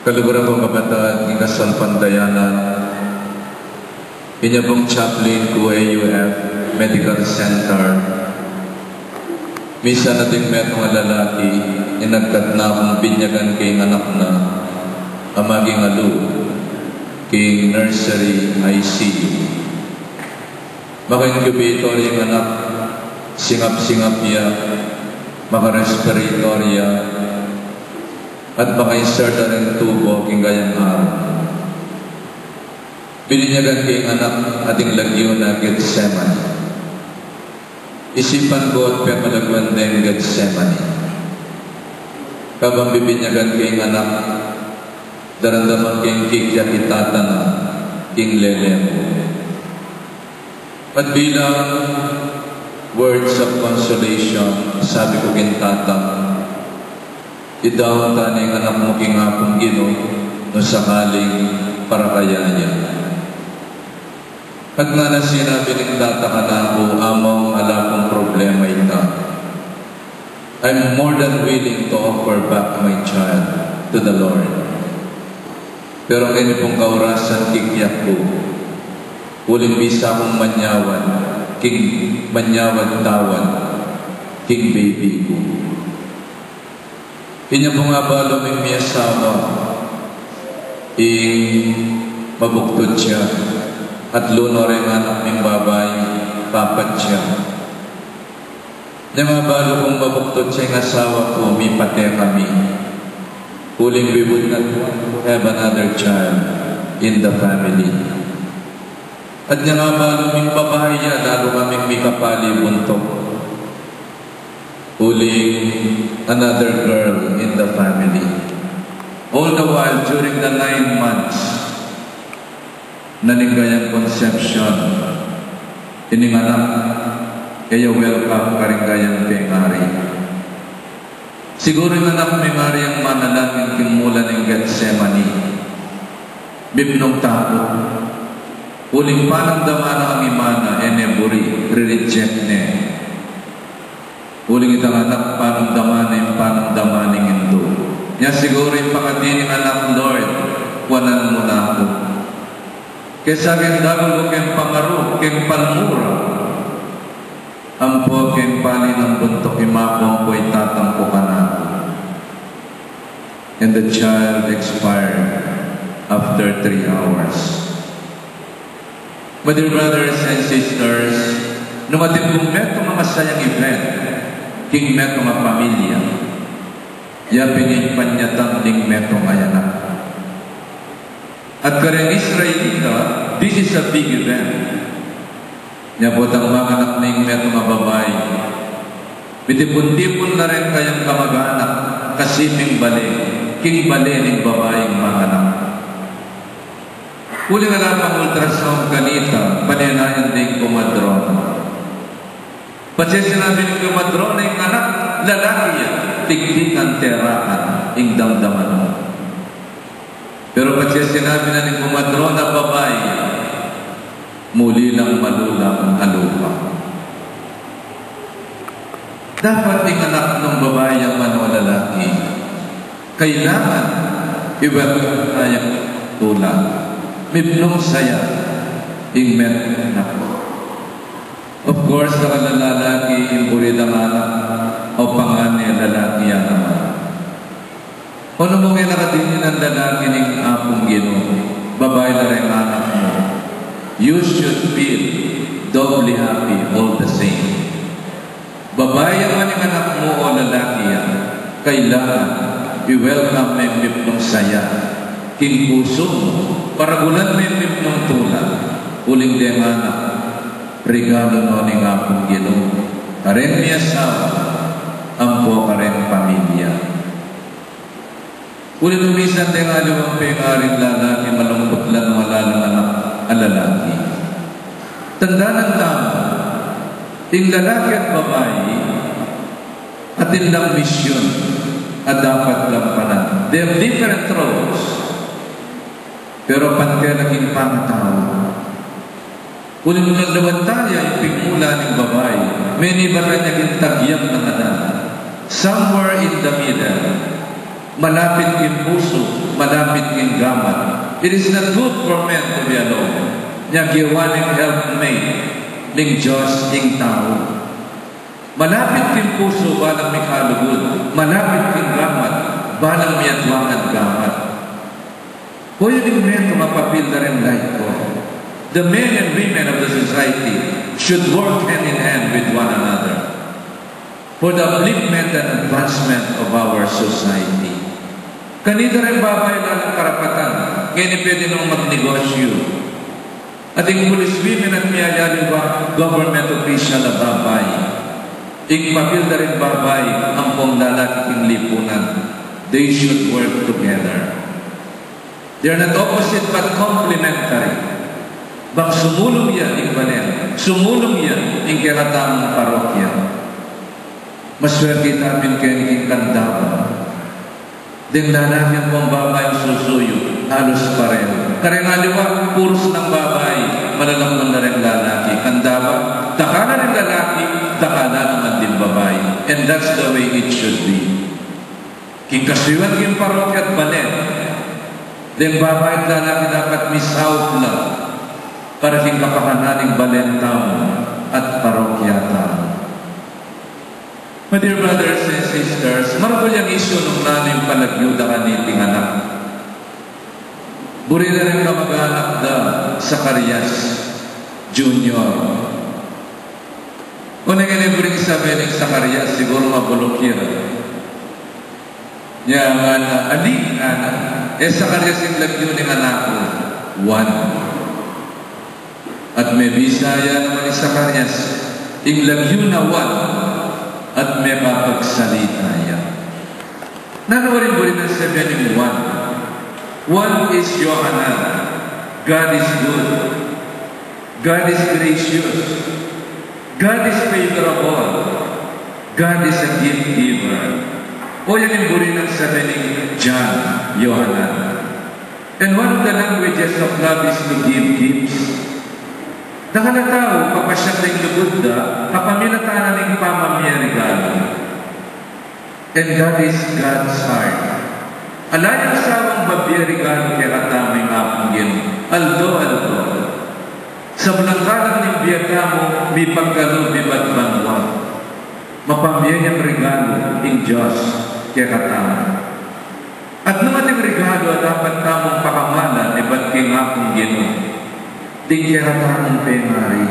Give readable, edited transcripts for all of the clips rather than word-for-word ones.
Kaluguran kong kabataan, inasal pandayanan, inya pong chaplain ko AUF Medical Center. Misa nating metong lalaki, inagkat na akong binyagan kay anak na, amaging alu, kay nursery ICU. Maka-incubator yung anak, singap-singap niya, maka-respiratory at maka-insert na rin tubo king gayang araw. Bininyagan kay anak ating lagyo na Gethsemane. Isipan ko at pemalagwan din Gethsemane. Kabang bibinyagan kay anak, darandaman kay kikya kitata na king lelemo. At bilang words of consolation, sabi ko kintata, idaw taning anak mo king akong Ginoo no sakaling para kaya niya. At nga na sinabi ng tataka na ako, among alakong problema ita. I'm more than willing to offer back my child to the Lord. Pero ngayon pong kaurasan kikyak ko, uling bisa akong manyawan, king manyawan tawan, king baby ko. Inya po nga ba luming may asawa, mabuktod siya, at luno rin anak ng babay, papat siya. Inya nga ba kung mabuktod siya ng asawa ko, may pate kami. Huling we would not have another child in the family. At inya nga ba luming babae yan, lalo kaming may kapali buntok. Huling another girl in the family. All the while, during the 9 months, naningayang conception, ininganak, kaya welcome karingayang pengari. Siguro yung anak may Mari ang manalangin kimula ng Gethsemane. Bibnong takot. Huling panamdaman ang imana, eneburi, re-reject ne. Huling itang anak, panamdaman yung panamdaman ng indo. Yan siguro yung pakatining anak, Lord, wanan mo na ako. Kaya sa akin, dagal ko kayong pangarap, kayong palmura. Ang po kayong pali ng buntok, imapong ko itatampo ka na ako. And the child expired after 3 hours. My dear brothers and sisters, nung ating bumet mga masayang event, king metong nga pamilya, yapin panyatang ding metong ayanak. At kareng Israelita, this is a big event. Nyabot ang mga anak ng metong nga babae. Bitipon-tipon na rin kayang kamag-anak, kasiming bali, king bali ng babaeng mga anak. Huling alam ultrasound kanita, paninayan ding kumadrona. Pati sinabi ng kumadrona yung anak, lalaki yan, tigdikan terakan, ing damdaman mo. Pero pati sinabi na ng kumadrona, babae, muli lang malulang alupa. Dapat yung anak ng babae ang mano lalaki, kailangan iba't ayang tulang. Miblong saya, ingmet na po. Of course, ang lalaki, imburi ng anak, o pangani, lalaki yan naman. Ano mo ngayon nakatinin ng lalaki ng apong Ginoo, babae na rin anak mo, you should feel doubly happy all the same. Babae ang maning anak mo o lalaki yan, kailangan i-welcome na yung miblong saya, kinpuso mo, paragulan mo yung ng tulad, uling din anak, regalo no ni nga pong Ginoo. Karen niya asawa, ang po karen pamilya. Uling umisan din nga lumang pengaring lalaki, malungkot lang wala lang anak ang lalaki. Tanda ng tama, ting lalaki at babae, atin lang misyon, at dapat lampanan. They have different roles. Pero pantay naging pangatao. Kung naglawan tayo, ipigmula ng babae, may iba rin naging tagyang ng anak. Somewhere in the middle, malapit yung puso, malapit king gamat. It is not good for men to be alone. Nya giwaning helpmate ning Diyos ing tao. Malapit king puso balang may kalugod. Malapit king gamat balang may atwangan gamat. Kuya din men tumapapil na rin life ko. The men and women of the society should work hand in hand with one another for the upliftment and advancement of our society. Kanina rin babay lang karapatan. Kaya pwede nung magnegosyo. Ating police women at miyayali ba government official na babay. Ikpapil na rin babay ang pong lalaking lipunan. They should work together. They are not opposite but complementary. Bang sumulong yan ing banen, sumulong yan ing kiratamang parokya. Maswerte namin kayo ing kandawa. Din lalaki pong babae susuyo, halos pareho. Karengaliwa, puros ng babae, malalakman na rin lalaki. Kandawa, takala rin lalaki, takala naman din babae. And that's the way it should be. King kasuyan king parokya at banen, din babae at lalaki dapat misawag lang para king kapakananing balentao at parokyata. My dear brothers and sisters, marapol yung isyo nung naning palagyuda ka niting anak. Buri na rin ka mag-anak da sa Karyas Junior. Kung naging isabeling sa Karyas, siguro mabulokir. Yan, aling anak. Sa Karyas yung lagyo ng anak ko, 1. At may Bisaya naman sa Karyas, yung lagyo na 1. At may kapagsalita yan. Nanawarin mo rin ang sabihin ng 1. 1 is Yohanan. God is good. God is gracious. God is favorable. God is a gift giver. O yan yung burin ang sabihin ng John, Yohanan. And one of the languages of love is to give gifts. Nakanatao, papasyat na yung Buddha, kapamilatanan ng pamamaya regalo. And that is God's heart. Alayang sawang babiya regalo kaya katamay ngapong aldo. Sa bulangkalang ng biyata mo, may pagkalo, may batbangwa. Mapamaya niyang regalo ng Diyos kaya katamay. At nung ating regalo, dapat tamong pakamalan, iba't kaya ngapong di kaya katamang pengari.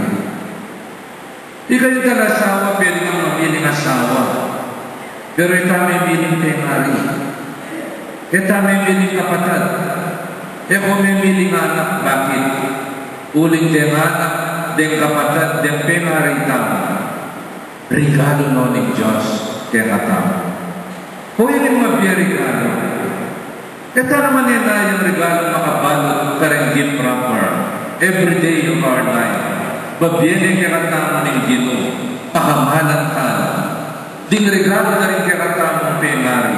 Di kayo talasawa, pwede kang mamiling asawa. Pero ito may miling pengari. Ito may miling kapatad. Kung may miling anak, bakit? Uling din anak, din kapatad, din pengari tama. Regalo no ng Diyos, kaya katama. Kung yun yung mabiya regalo, ito naman nila yung regalo makabalot karang gift wrapper. Every day of our life, babiyene kaya ng Gino, pakamalan ka. Ding regalo na rin kaya pengari.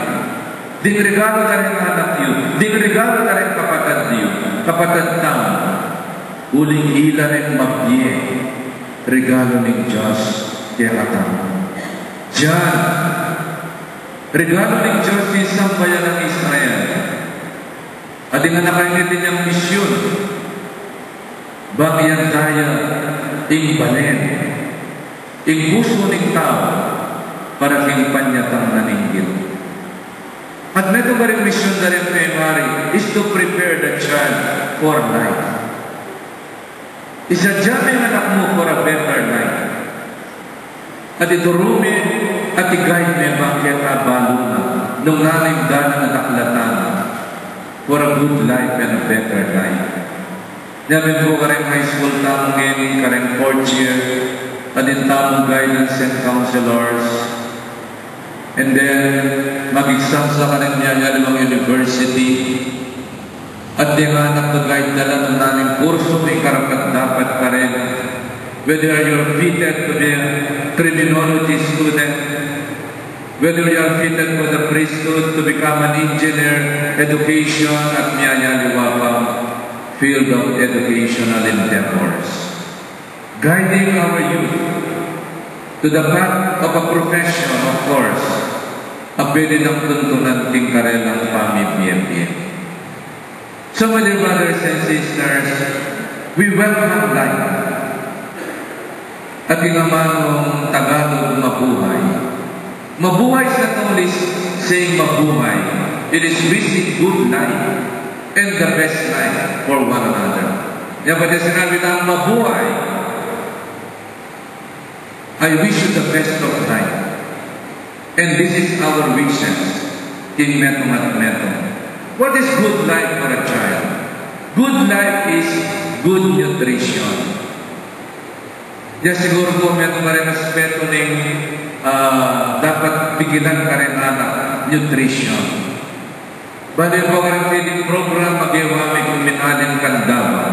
Ding regalo na rin anak yun. Ding regalo na rin kapatad yun. Kapatad tamo. Uling hila rin mabiye. Regalo ng Diyos kaya katamo. Diyan, regalo ng Diyos isang bayan ng Israel. At nga nakaingitin niyang misyon. Bagyan tayo ing banen, ing puso ng tao para king panyatang naningil. At neto ba rin mission na rin primary is to prepare the child for life. Isadya ang anak mo for a better life. At iturumi at i-guide may bakit abalo na nung nalimdan ng naklatan for a good life and a better life. Namin po kareng high school tamong ngayon, kareng 4th year, at din tamong guidance and counselors. And then, mag-exam sa kareng Niyayalawang University. At di nga nag-guide na lang ng namin kurso, may karapat dapat ka rin. Whether you're fitted to be a criminology student, whether you're fitted for the priesthood to become an engineer, education, at Niyayalawang field of educational endeavors, guiding our youth to the path of a profession, of course, a pwede ng tuntunan ting karelang pamibiyembiye. So, my dear brothers and sisters, we welcome life. At inamanong Tagalog, mabuhay. Mabuhay is not only saying mabuhay, it is wishing good life and the best life for one another. Yan ba din sinabi na mabuhay? I wish you the best of life. And this is our wishes, King Metong at Metong. What is good life for a child? Good life is good nutrition. Diyan siguro po meron na rin aspeto ng dapat bigilan ka rin anak, nutrition. Bali po ka rin feeding program, mag-iwami kung minalin kandawa.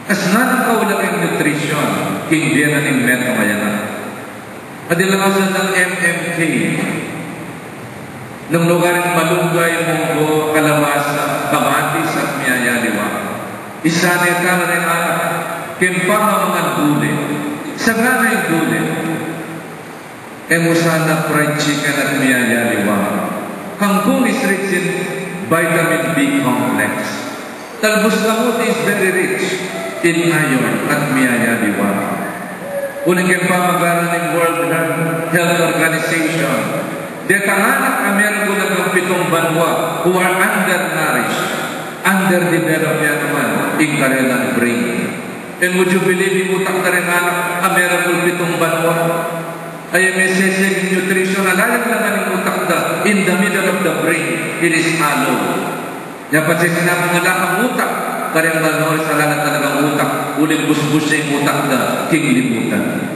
As nanang kaulang yung nutrition, King Diana ng Metong Ayan. Adilangasan ng MMK, ng lugaring Malunggay, Munggo, Kalabasa, Bamatis at Miyayaliwa. Isanay ka na rin anak, kimpang mga gulay. Sa ganay gulay, emusana fried chicken at Miyayaliwa. Kangkong is rich in vitamin B complex. Talbos kamuti is very rich in iron at Miyayaliwa. Uling yung pamagalan ng World Health Organization. Detahanak Amerika lang ng 7 banwa who are undernourished, underdeveloped yan naman in kanilang brain. And would you believe yung utak na rin anak Amerika 7 banwa? Ay may sesig nutrition na layang naman yung utak na in the middle of the brain, it is hollow. Yan pa siya sinabi nga lang ang utak. Karang malnoy sa lalat talagang utak, uling busbus siya yung utak na king limutan.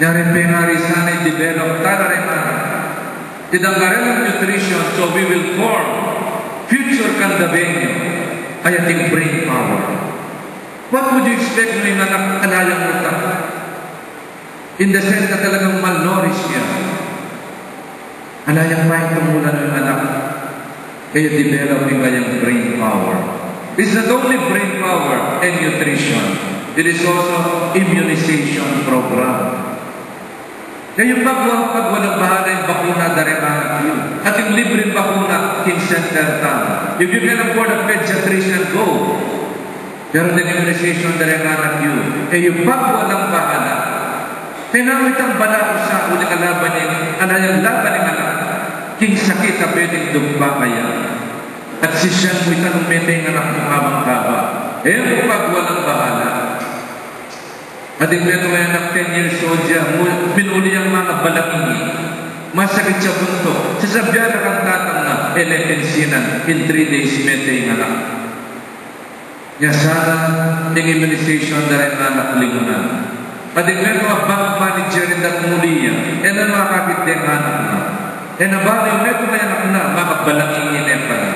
Yarin penari sana develop tala rin na. Tidanggaran ng nutrition, so we will form future kandabenyo ay ating brain power. What would you expect ng anak alayang utak? In the sense na talagang malnourished siya. Alayang maing tumulan ng anak, kaya develop yung kanyang brain power. It's not only brain power and nutrition, it is also immunization program. Kaya yung pag walang bahala yung bakuna dari anak yun. At yung libreng bakuna, King Center Town. If you can afford a pediatrician, go. Pero the immunization dari anak yun. Kaya yung pag walang bahala, tinamit ang bala ko sa uling alaban yung anayang laban ng anak. King sakit na pwedeng dumba kaya. At si Siyan mo'y tanong metay ng anak mo habang-haba. Kung pag walang bahala. At yung meron ngayon ng 10 years old siya, pinuli ang mga balangingi. Masakit siya bunto. Sasabihan na kang tatang na elepensinan in 3 days metay ng anak. Kaya sana yung immunization na rin anak lingunan. At yung meron mga bank manager in that muli yan, na makakapit din anak na. Nabali yung meron ngayon anak na, mga balangingi na pa na.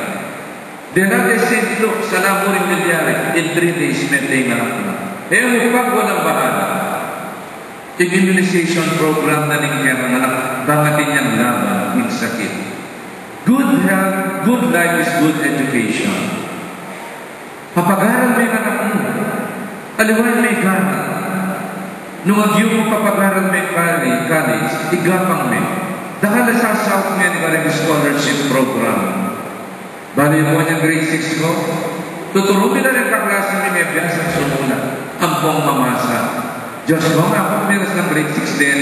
Denade St. Luke, sa lamuring milyari, in 3 days, metay nga ako na. Kaya pag walang bahala, yung immunization program na ningyang anak, bangatin niyang laban, yung sakit. Good health, good life is good education. Papagaran mo yung anak mo. Aliwan may gana. Nung agyo mo papagaran mo yung college, igapang mo. Dahil sa South American Scholarship Program, bali mo niyang grade 6 ko, tuturumin na rin kaklase ni Nebias ang sumula, ang pong mamasa. Diyos ko, ako meron ng grade 6 din,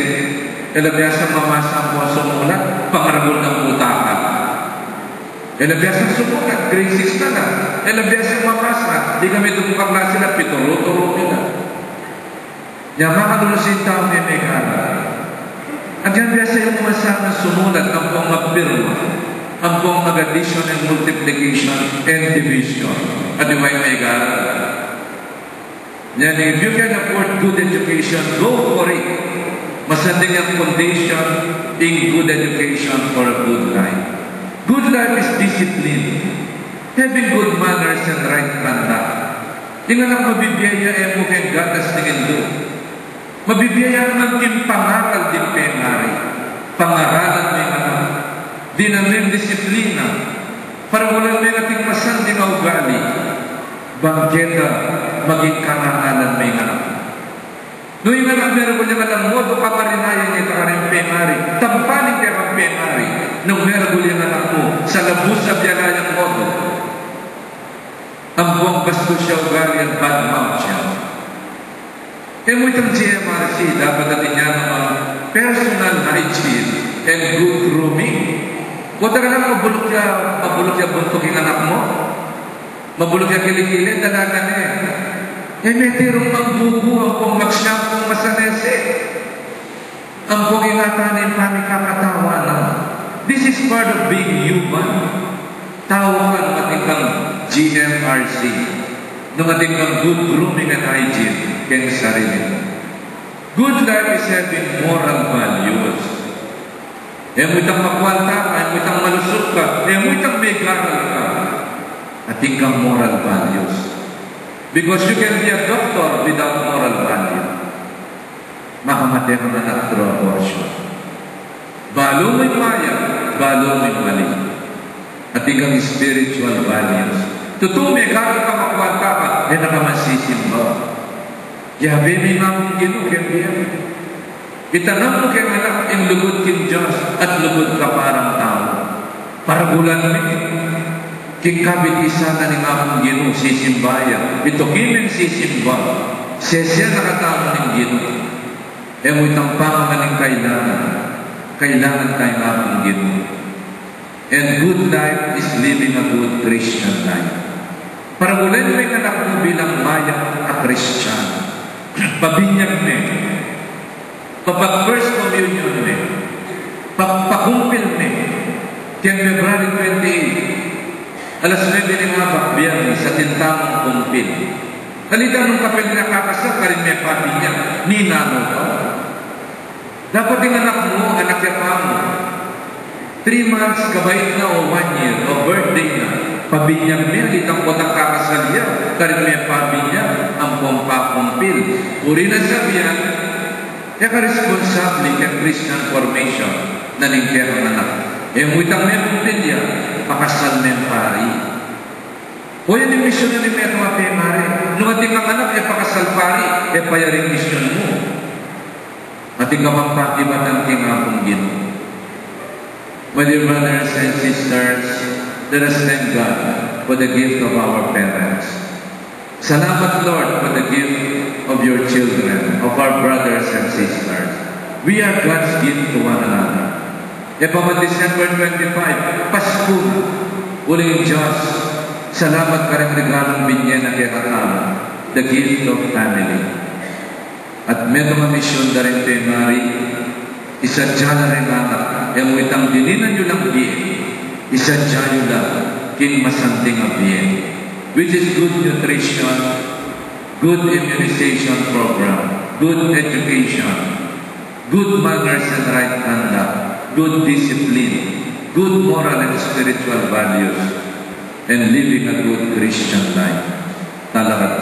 Nebias ang mamasa ang pong sumula, pangaragol ng utaka. Nebias ang sumula, grade 6 ka na. Nebias ang mamasa, di kami itong kaklase na pituro-turumin na. Yaman ka si tao ni Megara. At yan biasa yung masama sumulat ang pong mapirma, ang pong mag-addition and multiplication and division. At yung may gara. Yan, if you can afford good education, go for it. Masanding ang foundation in good education for a good life. Good life is discipline. Having good manners and right conduct. Tingnan ang mabibiyaya mo kay gatas ng Indo. Mabibiyaya naman yung pangaral din penari. Pangaralan mo yung anak. Dinaming disiplina para walang may ating masanding na ugali. Banggeta, maging kanangalan may anak. Noong yung anak meron ko niya ng modo kaparinayan niya karing penari. Tampaling kaya kang penari. Nung meron ko niya anak mo sa labus sa biyanayang modo. magusto siya ugali at bad mouth siya. Kaya mo itong GMRC, dapat natin niya naman personal hygiene and good grooming. Kung talagang mabulok niya buntok yung anak mo, mabulok niya kilikili, dalagan eh. May tirong magbubu ang kung magsyapong masanese. Ang kung ingatan yung panikakatawa na. This is part of being human. Tawagan ng ating kang GMRC, ng ating kang good grooming and hygiene kaya sarili. Good life is having moral values. Mo itang makwanta ka, mo itang malusot ka, mo itang may garal ka. Ating kang moral values. Because you can be a doctor without moral value. Makamatay ka na through abortion. Balo mo'y maya, balo mo'y mali. Ating kang spiritual values. Totoo may garal ka makwanta ka, nakamasisimba. Yabe may namang ginukyan niya. Itanang mo kaya anak in lugod kin Diyos at lugod ka parang tao. Paragulan mo kikabit isa na ni namang ginu sisimbayan. Ito kimin sisimba. Siya nakatama ng ginu. Mo itang pangaling kailangan. Kailangan tayo namang ginu. And good life is living a good Christian life. Paragulan mo yung anak mo bilang maya a Christian. Pabinyag me. Kapag first communion me. Pakumpil me. Kaya February 28, alas 9 ng mga biyernes sa tintamong kumpil. Halita nung kapil na kakasal, karin may pabinyag. Ninano ka. Dapat yung anak mo, anak ya pa mo. 3 months kabait na o 1 year o birthday na. Pabinyag niya, litang kotang kakasalya, karin may pabinyag, ang pompa-kumpil. Uri na sabihan, kaya ka-responsable kaya Christian formation na ningkero na na. Mo itang may kumpilya, pakasal may pari. O yan yung misyon na ni Meto Mapemare. Nung ating ang anak, pakasal pari, payaring misyon mo. Ating kamang pakibatang kingapong gino. My dear brothers and sisters, let us thank God for the gift of our parents. Salamat, Lord, for the gift of your children, of our brothers and sisters. We are God's gift to one another. Pama December 25, Pasko na. Uling Diyos, salamat ka rin regalong binyan na kinatama, the gift of family. At meron mga misyon na rin kay Mary, isadya na rin anak, mo itang dininan nyo lang biyen, isadya nyo lang, king masanting ang biyen. Which is good nutrition, good immunization program, good education, good manners and right conduct, good discipline, good moral and spiritual values, and living a good Christian life. Talagang